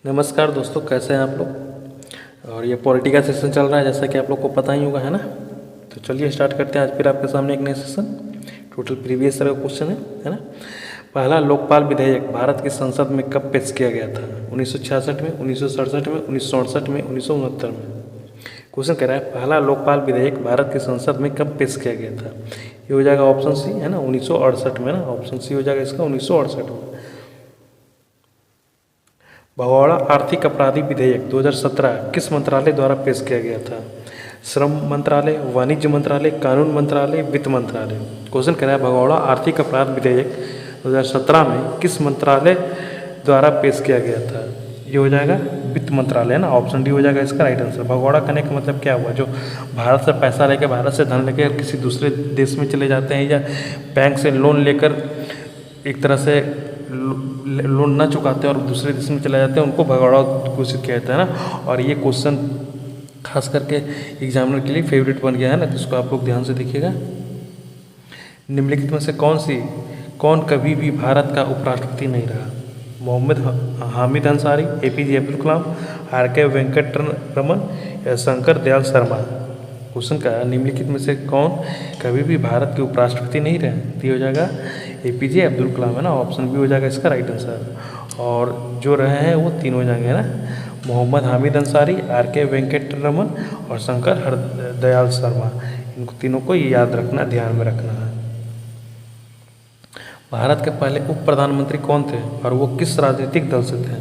नमस्कार दोस्तों, कैसे हैं आप लोग। और ये पॉलिटी का सेशन चल रहा है, जैसा कि आप लोग को पता ही होगा, है ना। तो चलिए स्टार्ट करते हैं आज फिर आपके सामने एक नया सेशन। टोटल प्रीवियस ईयर का क्वेश्चन है ना। पहला लोकपाल विधेयक भारत की संसद में कब पेश किया गया था? 1966 में, 1967 में, 1968 में, 1969 में। क्वेश्चन कह रहा है पहला लोकपाल विधेयक भारत की संसद में कब पेश किया गया था? ये हो जाएगा ऑप्शन सी, है ना, 1968 में ना। ऑप्शन सी हो जाएगा इसका 1968 में। भगोड़ा आर्थिक अपराधी विधेयक 2017 किस मंत्रालय द्वारा पेश किया गया था? श्रम मंत्रालय, वाणिज्य मंत्रालय, कानून मंत्रालय, वित्त मंत्रालय। क्वेश्चन कह रहा है भगोड़ा आर्थिक अपराध विधेयक 2017 में किस मंत्रालय द्वारा पेश किया गया था? ये हो जाएगा वित्त मंत्रालय, है ना। ऑप्शन डी हो जाएगा इसका राइट आंसर। भगोड़ा करने का मतलब क्या हुआ? जो भारत से पैसा लेकर, भारत से धन लेकर किसी दूसरे देश में चले जाते हैं, या बैंक से लोन लेकर एक तरह से लोन ना चुकाते हैं और दूसरे देश में चले जाते हैं, उनको भगोड़ा घोषित किया जाता है ना। और ये क्वेश्चन खास करके एग्जामिनर के लिए फेवरेट बन गया है ना, जिसको आप लोग ध्यान से देखिएगा। निम्नलिखित में से कौन कभी भी भारत का उपराष्ट्रपति नहीं रहा? Mohammad Hamid Ansari, APJ Abdul Kalam, R K. वेंकट रमन या शंकर दयाल शर्मा। क्वेश्चन का निम्नलिखित में से कौन कभी भी भारत के उपराष्ट्रपति नहीं रहे? तो हो जाएगा एपीजे अब्दुल कलाम, है ना। ऑप्शन बी हो जाएगा इसका राइट आंसर। और जो रहे हैं वो तीन हो जाएंगे, है ना। मोहम्मद हामिद अंसारी, आर.के. वेंकट रमन और शंकर दयाल शर्मा। इनको तीनों को याद रखना, ध्यान में रखना है। भारत के पहले उप प्रधानमंत्री कौन थे और वो किस राजनीतिक दल से थे?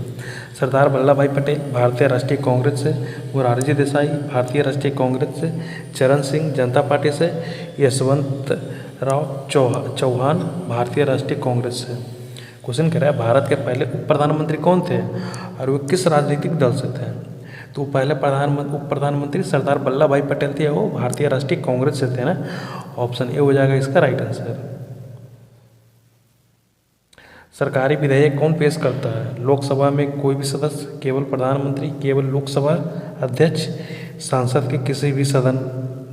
सरदार वल्लभ भाई पटेल, भारतीय राष्ट्रीय कांग्रेस से; मोरारजी देसाई, भारतीय राष्ट्रीय कांग्रेस से; चरण सिंह, जनता पार्टी से; यशवंत राव चौहान, भारतीय राष्ट्रीय कांग्रेस से। क्वेश्चन कह रहा है भारत के पहले उप प्रधानमंत्री कौन थे और वो किस राजनीतिक दल से थे? तो पहले उप प्रधानमंत्री सरदार वल्लभ भाई पटेल थे, वो भारतीय राष्ट्रीय कांग्रेस से थे ना। ऑप्शन ए हो जाएगा इसका राइट आंसर। सरकारी विधेयक कौन पेश करता है? लोकसभा में कोई भी सदस्य, केवल प्रधानमंत्री, केवल लोकसभा अध्यक्ष, सांसद के किसी भी सदन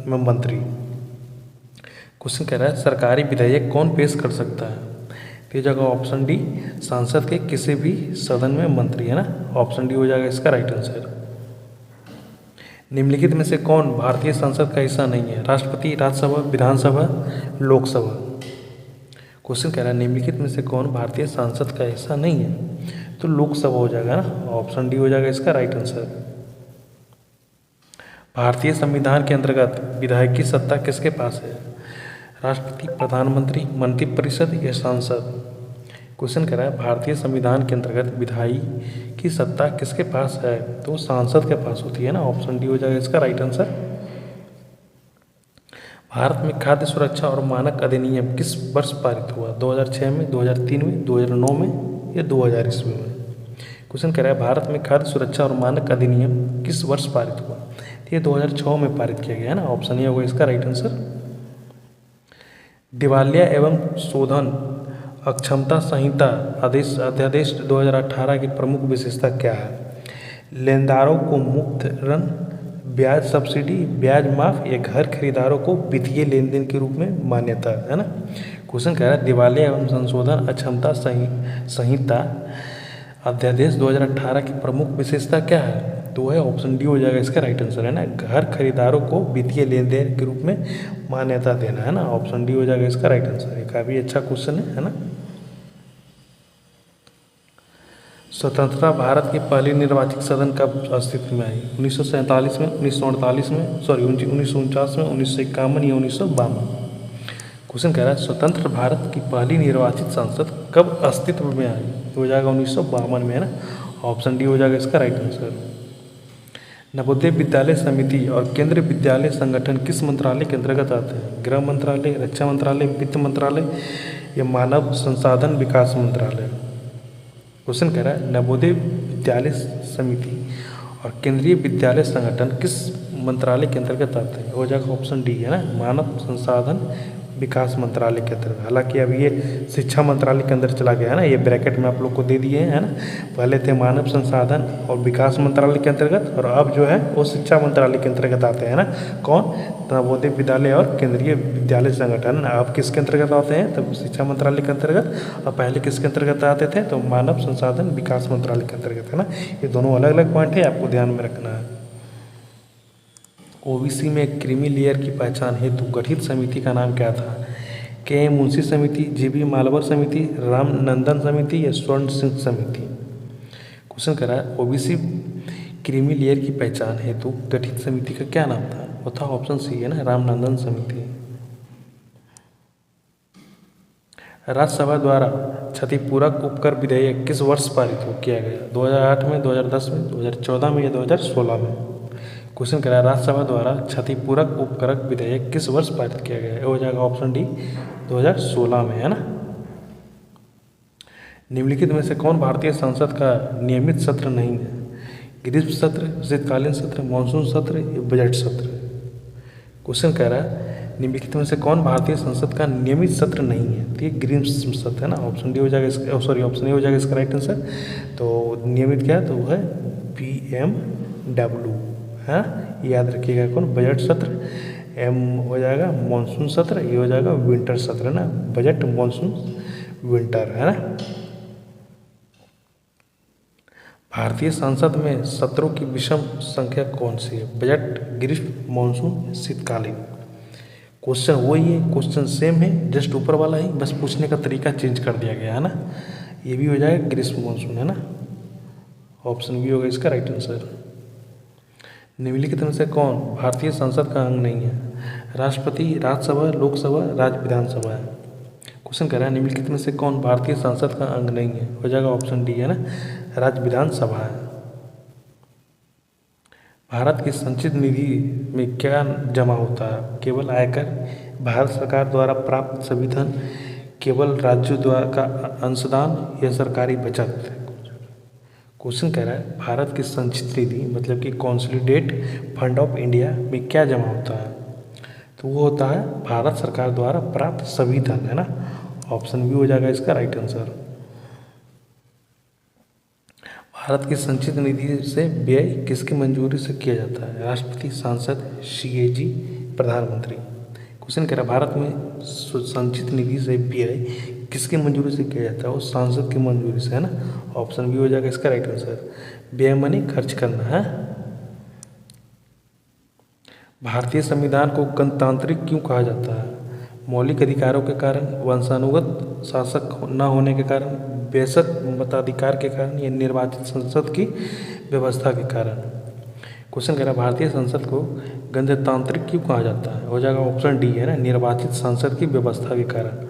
में मंत्री। क्वेश्चन कह रहा है सरकारी विधेयक कौन पेश कर सकता है? तो जगह ऑप्शन डी, सांसद के किसी भी सदन में मंत्री, है ना। ऑप्शन डी हो जाएगा इसका राइट आंसर। निम्नलिखित में से कौन भारतीय संसद का हिस्सा नहीं है? राष्ट्रपति, राज्यसभा, विधानसभा, लोकसभा। क्वेश्चन कह रहा है निम्नलिखित में से कौन भारतीय संसद का हिस्सा नहीं है? तो लोकसभा हो जाएगा ना। ऑप्शन डी हो जाएगा इसका राइट आंसर। भारतीय संविधान के अंतर्गत विधायक की सत्ता किसके पास है? राष्ट्रपति, प्रधानमंत्री, मंत्रिपरिषद या सांसद। क्वेश्चन कह रहा है भारतीय संविधान के अंतर्गत विधायी की सत्ता किसके पास है? तो सांसद के पास होती है ना। ऑप्शन डी हो जाएगा इसका राइट आंसर। भारत में खाद्य सुरक्षा और मानक अधिनियम किस वर्ष पारित हुआ? 2006 में, 2003 में, 2009 में या 2000 ईस्वी में। क्वेश्चन कह रहा है भारत में खाद्य सुरक्षा और मानक अधिनियम किस वर्ष पारित हुआ? तो ये 2006 में पारित किया गया है ना। ऑप्शन ये होगा इसका राइट आंसर। दिवालिया एवं शोधन अक्षमता संहिता अध्यादेश 2018 की प्रमुख विशेषता क्या है? लेनदारों को मुक्त ऋण, ब्याज सब्सिडी, ब्याज माफ या घर खरीदारों को वित्तीय लेन देन के रूप में मान्यता, है ना। क्वेश्चन कह रहा है दिवालिया एवं संशोधन अक्षमता संहिता अध्यादेश 2018 की प्रमुख विशेषता क्या है? तो है ऑप्शन डी हो जाएगा इसका राइट आंसर, है ना। घर खरीदारों को वित्तीय लेन देन के रूप में मान्यता देना, है ना। ऑप्शन डी हो जाएगा इसका राइट आंसर। ये काफ़ी अच्छा क्वेश्चन है ना। स्वतंत्रता भारत की पहली निर्वाचित सदन कब अस्तित्व में आई? 1947 में, 1948 में, 1949 में, 1951 या 1952। क्वेश्चन कह रहा है स्वतंत्र भारत की पहली निर्वाचित संसद कब अस्तित्व में आई? तो हो जाएगा 1952 में, है ना। ऑप्शन डी हो जाएगा इसका राइट आंसर। नवोदय विद्यालय समिति और केंद्रीय विद्यालय संगठन किस मंत्रालय के अंतर्गत आते हैं? गृह मंत्रालय, रक्षा मंत्रालय, वित्त मंत्रालय या मानव संसाधन विकास मंत्रालय। क्वेश्चन कह रहा है नवोदय विद्यालय समिति और केंद्रीय विद्यालय संगठन किस मंत्रालय के अंतर्गत आते हैं? हो जाएगा ऑप्शन डी, है ना, मानव संसाधन विकास मंत्रालय के अंतर्गत। हालांकि अब ये शिक्षा मंत्रालय के अंदर चला गया है ना, ये ब्रैकेट में आप लोग को दे दिए हैं, है ना। पहले थे मानव संसाधन और विकास मंत्रालय के अंतर्गत, और अब जो है वो शिक्षा मंत्रालय के अंतर्गत आते हैं ना। कौन? नवोदय विद्यालय और केंद्रीय विद्यालय संगठन। अब किसके अंतर्गत आते हैं? तब शिक्षा मंत्रालय के अंतर्गत, और पहले किसके अंतर्गत आते थे? तो मानव संसाधन विकास मंत्रालय के अंतर्गत, है ना। ये दोनों अलग अलग पॉइंट है, आपको ध्यान में रखना है। ओबीसी में क्रीमी लेयर की पहचान हेतु गठित समिति का नाम क्या था? के मुंशी समिति, जीबी मालवर समिति, रामनंदन समिति या स्वर्ण सिंह समिति? क्वेश्चन करा है ओबीसी क्रीमी लेयर की पहचान हेतु गठित समिति का क्या नाम था? वो था ऑप्शन सी, है ना, रामनंदन समिति। राज्यसभा द्वारा क्षतिपूरक उपकर विधेयक किस वर्ष पारित किया गया? 2008 में, 2010 में, 2014 में या 2016 में? क्वेश्चन करा है राज्यसभा द्वारा क्षतिपूरक उपकर विधेयक किस वर्ष पारित किया गया? हो जाएगा ऑप्शन डी, 2016 में, है ना। निम्नलिखित में से कौन भारतीय संसद का नियमित सत्र नहीं है? ग्रीष्म सत्र, शीतकालीन सत्र, मानसून सत्र या बजट सत्र? क्वेश्चन कह रहा है निम्नलिखित में से कौन भारतीय संसद का नियमित सत्र नहीं है? तो ये ग्रीष्म सत्र है ना, ऑप्शन डी हो जाएगा, सॉरी ऑप्शन ए हो जाएगा इसका राइट आंसर। तो नियमित क्या है? तो वो है PMW, है, याद रखिएगा। कौन? बजट सत्र। एम हो जाएगा मानसून सत्र, ये हो जाएगा विंटर सत्र, है ना। बजट, मानसून, विंटर, है ना। भारतीय संसद में सत्रों की विषम संख्या कौन सी है? बजट, ग्रीष्म, मानसून, शीतकालीन? क्वेश्चन वही है, क्वेश्चन सेम है, जस्ट ऊपर वाला ही बस पूछने का तरीका चेंज कर दिया गया, है ना। ये भी हो जाएगा ग्रीष्म मानसून, है ना। ऑप्शन बी होगा इसका राइट आंसर। निम्नलिखित में से कौन भारतीय संसद का अंग नहीं है? राष्ट्रपति, राज्यसभा, लोकसभा, राज्य विधानसभा? है। क्वेश्चन कह रहा है निम्नलिखित में से कौन भारतीय संसद का अंग नहीं है? हो जाएगा ऑप्शन डी, है ना, राज्य विधानसभा है। भारत की संचित निधि में क्या जमा होता है? केवल आयकर, भारत सरकार द्वारा प्राप्त सभी धन, केवल राज्यों द्वारा का अंशदान या सरकारी बचत? क्वेश्चन कह रहा है भारत की संचित निधि मतलब कि कॉन्सोलिडेट फंड ऑफ इंडिया में क्या जमा होता है? तो वो होता है भारत सरकार द्वारा प्राप्त सभी धन, है ना। ऑप्शन बी हो जाएगा इसका राइट आंसर। भारत की संचित निधि से व्यय किसकी मंजूरी से किया जाता है? राष्ट्रपति, सांसद, CAG, प्रधानमंत्री? क्वेश्चन कह रहा है भारत में संचित निधि से व्यय किसकी मंजूरी से किया जाता है? वो सांसद की मंजूरी से, है ना। ऑप्शन बी हो जाएगा इसका राइट आंसर। व्यय माने खर्च करना है। भारतीय संविधान को गणतांत्रिक क्यों कहा जाता है? मौलिक अधिकारों के कारण, वंशानुगत शासक न होने के कारण, बेशक मताधिकार के कारण या निर्वाचित संसद की व्यवस्था के कारण? क्वेश्चन कह रहा है भारतीय संसद को गणतांत्रिक क्यों कहा जाता है? हो जाएगा ऑप्शन डी, है ना, निर्वाचित संसद की व्यवस्था के कारण?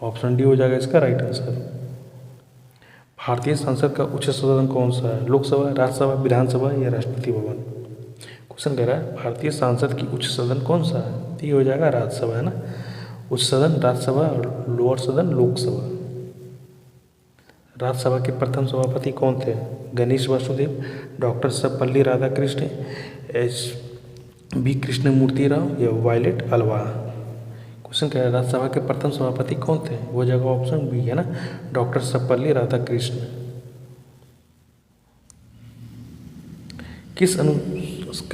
ऑप्शन डी हो जाएगा इसका राइट आंसर। भारतीय संसद का उच्च सदन कौन सा है? लोकसभा, राज्यसभा, विधानसभा या राष्ट्रपति भवन? क्वेश्चन कह रहा है भारतीय संसद की उच्च सदन कौन सा है? तो ये हो जाएगा राज्यसभा, है ना। उच्च सदन राज्यसभा और लोअर सदन लोकसभा। राज्यसभा के प्रथम सभापति कौन थे? गणेश वासुदेव, डॉक्टर सर्वपल्ली राधाकृष्ण, HB कृष्णमूर्ति राव या वायलेट अल्वा? क्वेश्चन कह रहा है राज्यसभा के प्रथम सभापति कौन थे? वो जगह ऑप्शन बी, है ना, डॉक्टर सर्वपल्ली राधाकृष्ण। किस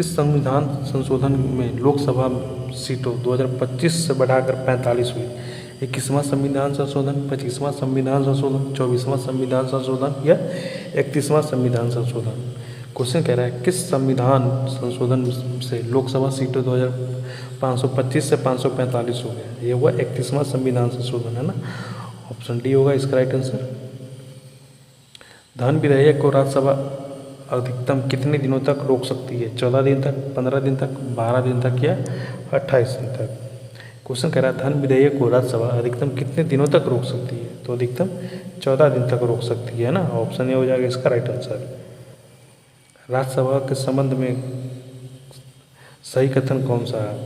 संविधान संशोधन में लोकसभा सीटों 2025 से बढ़ाकर 45 हुई? 21वां संविधान संशोधन, 25वां संविधान संशोधन, 24वां संविधान संशोधन या 31वां संविधान संशोधन? क्वेश्चन कह रहा है किस संविधान संशोधन से लोकसभा सीटों 2525 से 545 हो गया? ये हुआ 31वां संविधान संशोधन, है ना। ऑप्शन डी होगा इसका राइट आंसर। धन विधेयक को राज्यसभा अधिकतम कितने दिनों तक रोक सकती है? 14 दिन तक, 15 दिन तक, 12 दिन तक या 28 दिन तक? क्वेश्चन कह रहा है धन विधेयक को राज्यसभा अधिकतम कितने दिनों तक रोक सकती है? तो अधिकतम 14 दिन तक रोक सकती है ना। ऑप्शन ए हो जाएगा इसका राइट आंसर। राज्यसभा के संबंध में सही कथन कौन सा है?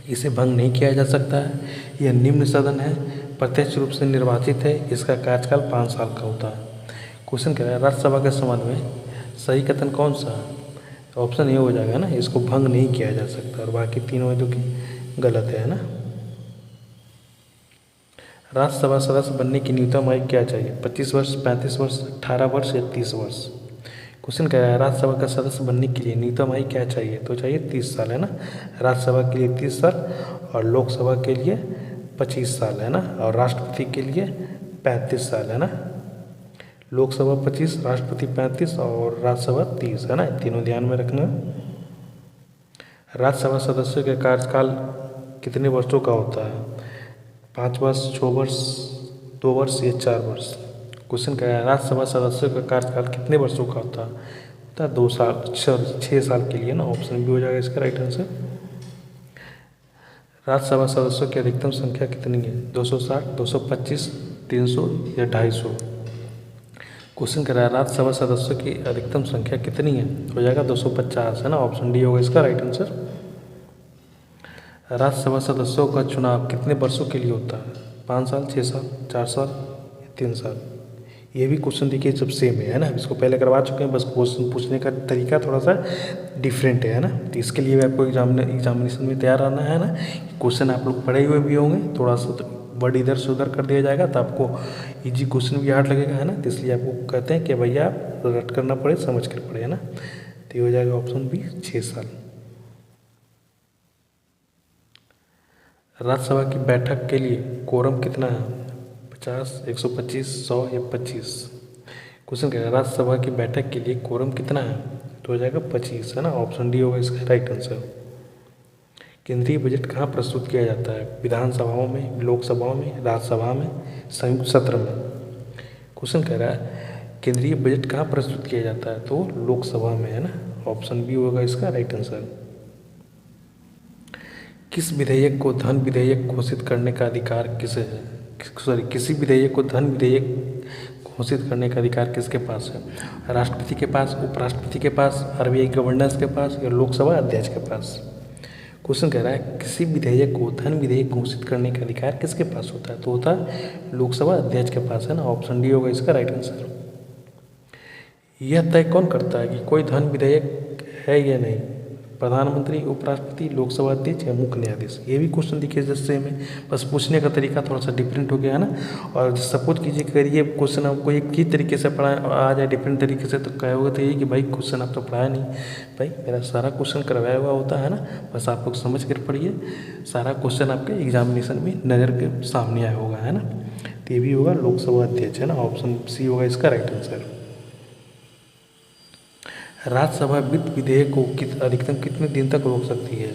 इसे भंग नहीं किया जा सकता है, यह निम्न सदन है, प्रत्यक्ष रूप से निर्वाचित है, इसका कार्यकाल 5 साल का होता है। क्वेश्चन कह रहा है राज्यसभा के संबंध में सही कथन कौन सा है? ऑप्शन ए हो जाएगा ना, इसको भंग नहीं किया जा सकता, और बाकी तीनों जो कि गलत है ना। राज्यसभा सदस्य बनने की न्यूनतम आयु क्या चाहिए? 25 वर्ष, 35 वर्ष, 18 वर्ष या 30 वर्ष? क्वेश्चन कह रहा है राज्यसभा का सदस्य बनने के लिए न्यूनतम आयु क्या चाहिए? तो चाहिए 30 साल, है ना। राज्यसभा के लिए 30 साल और लोकसभा के लिए 25 साल, है ना। और राष्ट्रपति के लिए 35 साल, है ना। लोकसभा 25, राष्ट्रपति 35 और राज्यसभा 30, है ना। तीनों ध्यान में रखना। राज्यसभा सदस्यों के कार्यकाल कितने वर्षों का होता है? 5 वर्ष, 6 वर्ष, 2 वर्ष या 4 वर्ष? क्वेश्चन क्या है राज्यसभा सदस्यों का कार्यकाल कितने वर्षों का होता है? 2 साल, 6 साल के लिए ना। ऑप्शन बी हो जाएगा इसका राइट आंसर। राज्यसभा सदस्यों की अधिकतम संख्या कितनी है? 260, 225, 300 या 250? क्वेश्चन कर रहा है राज्यसभा सदस्यों की अधिकतम संख्या कितनी है? हो जाएगा 250, है ना। ऑप्शन डी होगा इसका राइट आंसर। राज्यसभा सदस्यों का चुनाव कितने वर्षों के लिए होता है? 5 साल, 6 साल, 4 साल या 3 साल? ये भी क्वेश्चन देखिए सब सेम है ना। इसको पहले करवा चुके हैं, बस क्वेश्चन पूछने का तरीका थोड़ा सा डिफरेंट है ना। तो इसके लिए भी आपको एग्जामिनेशन में तैयार रहना है ना। क्वेश्चन आप लोग पढ़े हुए भी होंगे, थोड़ा सा तो वर्ड इधर से उधर कर दिया जाएगा तो आपको इजी क्वेश्चन भी हार्ड लगेगा, है ना। तो इसलिए आपको कहते हैं कि भैया आप रट करना पड़े, समझ कर पड़े, है ना। तो ये हो जाएगा ऑप्शन बी 6 साल। राज्यसभा की बैठक के लिए कोरम कितना है? 50, 125, 100 या 25? क्वेश्चन क्या है राज्यसभा की बैठक के लिए कोरम कितना है? तो हो जाएगा 25, है ना। ऑप्शन डी होगा इसका राइट आंसर। केंद्रीय बजट कहाँ प्रस्तुत किया जाता है? विधानसभाओं में, लोकसभाओं में, राज्यसभा में, संयुक्त सत्र में? क्वेश्चन कह रहा है केंद्रीय बजट कहाँ प्रस्तुत किया जाता है? तो लोकसभा में, है ना। ऑप्शन बी होगा इसका राइट आंसर। किस विधेयक को धन विधेयक घोषित करने का अधिकार किसे है? किसी विधेयक को धन विधेयक घोषित करने का अधिकार किसके पास है? राष्ट्रपति के पास, उपराष्ट्रपति के पास, आरबीआई गवर्नर्स के पास या लोकसभा अध्यक्ष के पास? क्वेश्चन कह रहा है किसी विधेयक को धन विधेयक घोषित करने का अधिकार किसके पास होता है? तो होता है लोकसभा अध्यक्ष के पास, है ना। ऑप्शन डी होगा इसका राइट आंसर। यह तय कौन करता है कि कोई धन विधेयक है या नहीं? प्रधानमंत्री, उपराष्ट्रपति, लोकसभा अध्यक्ष या मुख्य न्यायाधीश? ये भी क्वेश्चन देखिए जैसे में, बस पूछने का तरीका थोड़ा सा डिफरेंट हो गया, है ना। और सपोज कीजिए अगर ये क्वेश्चन आपको एक ही तरीके से पढ़ा आ जाए डिफरेंट तरीके से, तो कहोगे तो यही कि भाई क्वेश्चन आप तो पढ़ाया नहीं। भाई मेरा सारा क्वेश्चन करवाया हुआ होता है ना, बस आप लोग समझ कर पढ़िए। सारा क्वेश्चन आपके एग्जामिनेशन में नज़र के सामने आया होगा, है ना। तो ये भी होगा लोकसभा अध्यक्ष, है ना। ऑप्शन सी होगा इसका राइट आंसर। राज्यसभा वित्त विधेयक को अधिकतम कितने दिन तक रोक सकती है?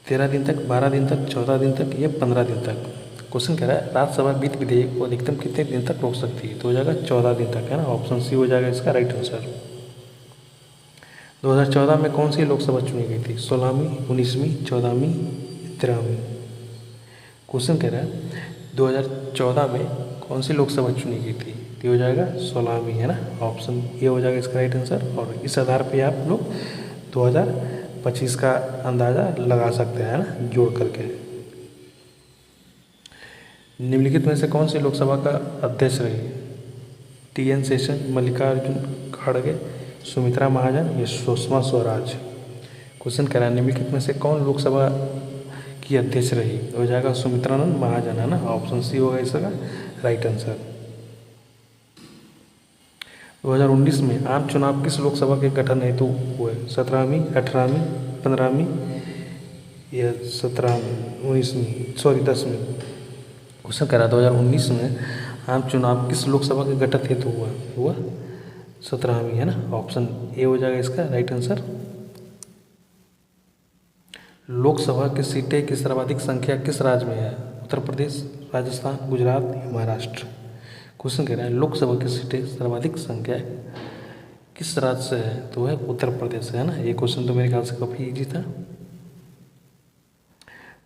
13 दिन तक, 12 दिन तक, 14 दिन तक या 15 दिन तक? क्वेश्चन कह रहा है राज्यसभा वित्त विधेयक को अधिकतम कितने दिन तक रोक सकती है? तो हो जाएगा 14 दिन तक, है ना। ऑप्शन सी हो जाएगा इसका राइट आंसर। 2014 में कौन सी लोकसभा चुनी गई थी? 16वीं, 19वीं, 14वीं, 13वीं? क्वेश्चन कह रहा है 2014 में कौन सी लोकसभा चुनी गई थी? ये हो जाएगा 16वीं, है ना। ऑप्शन ये हो जाएगा इसका राइट आंसर। और इस आधार पे आप लोग 2025 का अंदाज़ा लगा सकते हैं, है ना, जोड़ करके। निम्नलिखित में से कौन सी लोकसभा का अध्यक्ष रही? TN शेषन, मल्लिकार्जुन खड़गे, सुमित्रा महाजन या सुषमा स्वराज? क्वेश्चन कह रहा है निम्नलिखित में से कौन लोकसभा की अध्यक्ष रही? हो जाएगा सुमित्रानंद महाजन, है ना। ऑप्शन सी होगा इसका राइट आंसर। 2019 में आम चुनाव किस लोकसभा के गठन हेतु हुए? 17वीं, 18वीं, 15वीं या 10वीं? क्वेश्चन कह रहा 2019 में आम चुनाव किस लोकसभा के गठन हेतु हुआ 17वीं, है ना। ऑप्शन ए हो जाएगा इसका राइट आंसर। लोकसभा की सीटें की सर्वाधिक संख्या किस राज्य में है? उत्तर प्रदेश, राजस्थान, गुजरात या महाराष्ट्र? क्वेश्चन कह रहा है लोकसभा की सीटें सर्वाधिक संख्या किस राज्य से है? तो है उत्तर प्रदेश से, है ना। ये क्वेश्चन तो मेरे ख्याल से काफ़ी इजी था।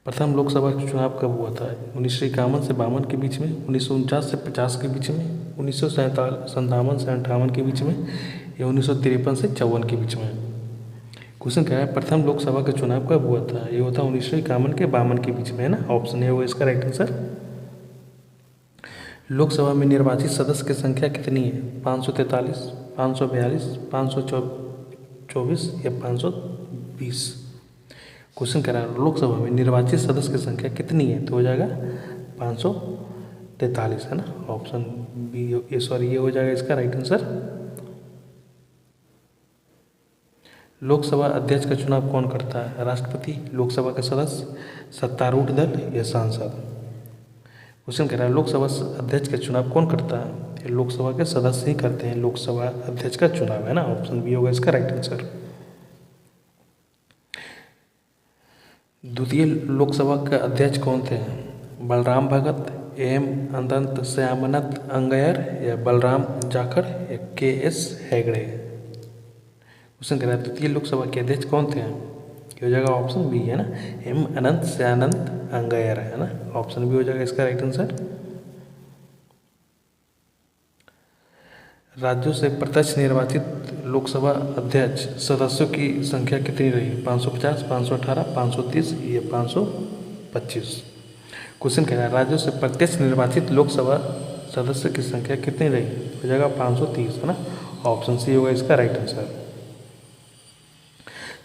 प्रथम लोकसभा चुनाव कब हुआ था? 1951 से 52 के बीच में, 1949 से 50 के बीच में, 1957 से 58 के बीच में या 1953 से 54 के बीच में? क्वेश्चन कह रहा है प्रथम लोकसभा का चुनाव कब हुआ था? ये होता 1951 के 52 के बीच में, है ना। ऑप्शन ए होगा इसका राइट आंसर। लोकसभा में निर्वाचित सदस्य की संख्या कितनी है? 543, 542, 524 या 520? क्वेश्चन कह रहा है लोकसभा में निर्वाचित सदस्य की संख्या कितनी है? तो हो जाएगा 43 है ना, ऑप्शन बी, ये सॉरी ये हो जाएगा इसका राइट आंसर। लोकसभा अध्यक्ष का चुनाव कौन करता है? राष्ट्रपति, लोकसभा के सदस्य, सत्तारूढ़ दल या सांसद? क्वेश्चन कह रहा है लोकसभा अध्यक्ष का चुनाव कौन करता है? ये लोकसभा के सदस्य ही करते हैं लोकसभा अध्यक्ष का चुनाव, है ना, ऑप्शन बी होगा इसका राइट आंसर। द्वितीय लोकसभा के अध्यक्ष कौन थे? बलराम भगत, एम अनंत श्यामनाथ अंगैयर या बलराम जाखड़ या के एस हेगड़े? क्वेश्चन कह रहा है द्वितीय लोकसभा के अध्यक्ष कौन थे? ये हो जाएगा ऑप्शन बी, है ना, एम अनंत श्यामनाथ अंगैयर, है ना, ऑप्शन बी हो जाएगा इसका राइट आंसर। राज्यों से प्रत्यक्ष निर्वाचित लोकसभा अध्यक्ष सदस्यों की संख्या कितनी रही? 550, 518, 530 या 525? क्वेश्चन कह रहा है राज्यों से प्रत्यक्ष निर्वाचित लोकसभा सदस्य की संख्या कितनी रही? हो जाएगा 530, है ना, ऑप्शन सी होगा इसका राइट आंसर।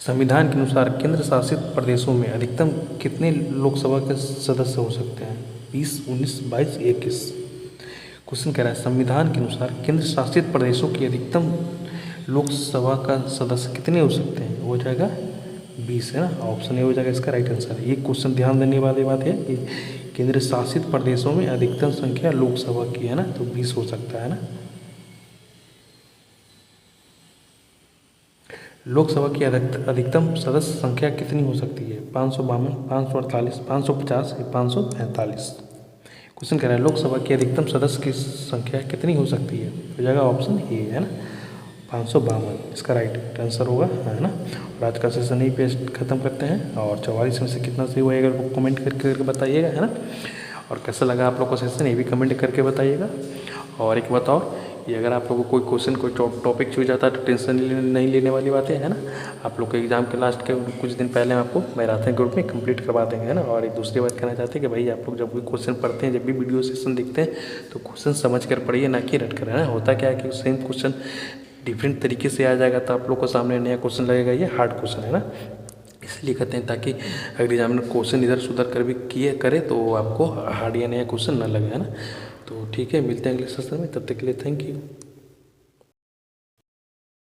संविधान के अनुसार केंद्र शासित प्रदेशों में अधिकतम कितने लोकसभा के सदस्य हो सकते हैं? 20, 19, 22, 21? क्वेश्चन कह रहा है संविधान के अनुसार केंद्र शासित प्रदेशों की अधिकतम लोकसभा का सदस्य कितने हो सकते हैं? हो जाएगा 20, है ना, ऑप्शन ए हो जाएगा इसका राइट आंसर। ये क्वेश्चन ध्यान देने वाली बात है कि केंद्र शासित प्रदेशों में अधिकतम संख्या लोकसभा की, है ना, तो 20 हो सकता है ना। लोकसभा की अधिकतम सदस्य संख्या कितनी हो सकती है? 552, 548, 550 या 545? क्वेश्चन कह रहा है लोकसभा की अधिकतम सदस्य की संख्या कितनी हो सकती है? हो जाएगा ऑप्शन ए, है ना, 552 इसका राइट आंसर होगा, है ना। और आज का सेशन यही पे खत्म करते हैं और 44 में से कितना सही होएगा वो कमेंट करके बताइएगा, है ना। और कैसा लगा आप लोग को सेशन ये भी कमेंट करके बताइएगा। और एक बात और, ये अगर आप लोगों को कोई क्वेश्चन कोई टॉपिक छूट जाता है तो टेंशन नहीं लेने वाली बातें, है ना। आप लोग के एग्जाम के लास्ट के कुछ दिन पहले आपको मैराथन ग्रुप में कंप्लीट करवा देंगे, है ना। और एक दूसरी बात कहना चाहते हैं कि भाई आप लोग जब भी क्वेश्चन पढ़ते हैं, जब भी वीडियो सेशन देखते हैं तो क्वेश्चन समझ कर पढ़िए, ना कि रट कर, है ना। होता क्या है कि सेम क्वेश्चन डिफरेंट तरीके से आ जाएगा तो आप लोग को सामने नया क्वेश्चन लगेगा, ये हार्ड क्वेश्चन है ना, इसलिए कहते हैं ताकि अगर एग्जामिनर क्वेश्चन इधर सुधर कर भी करे तो आपको हार्ड या नया क्वेश्चन ना लगे, है ना। तो ठीक है, मिलते हैं अगले सेशन में, तब तक के लिए थैंक यू।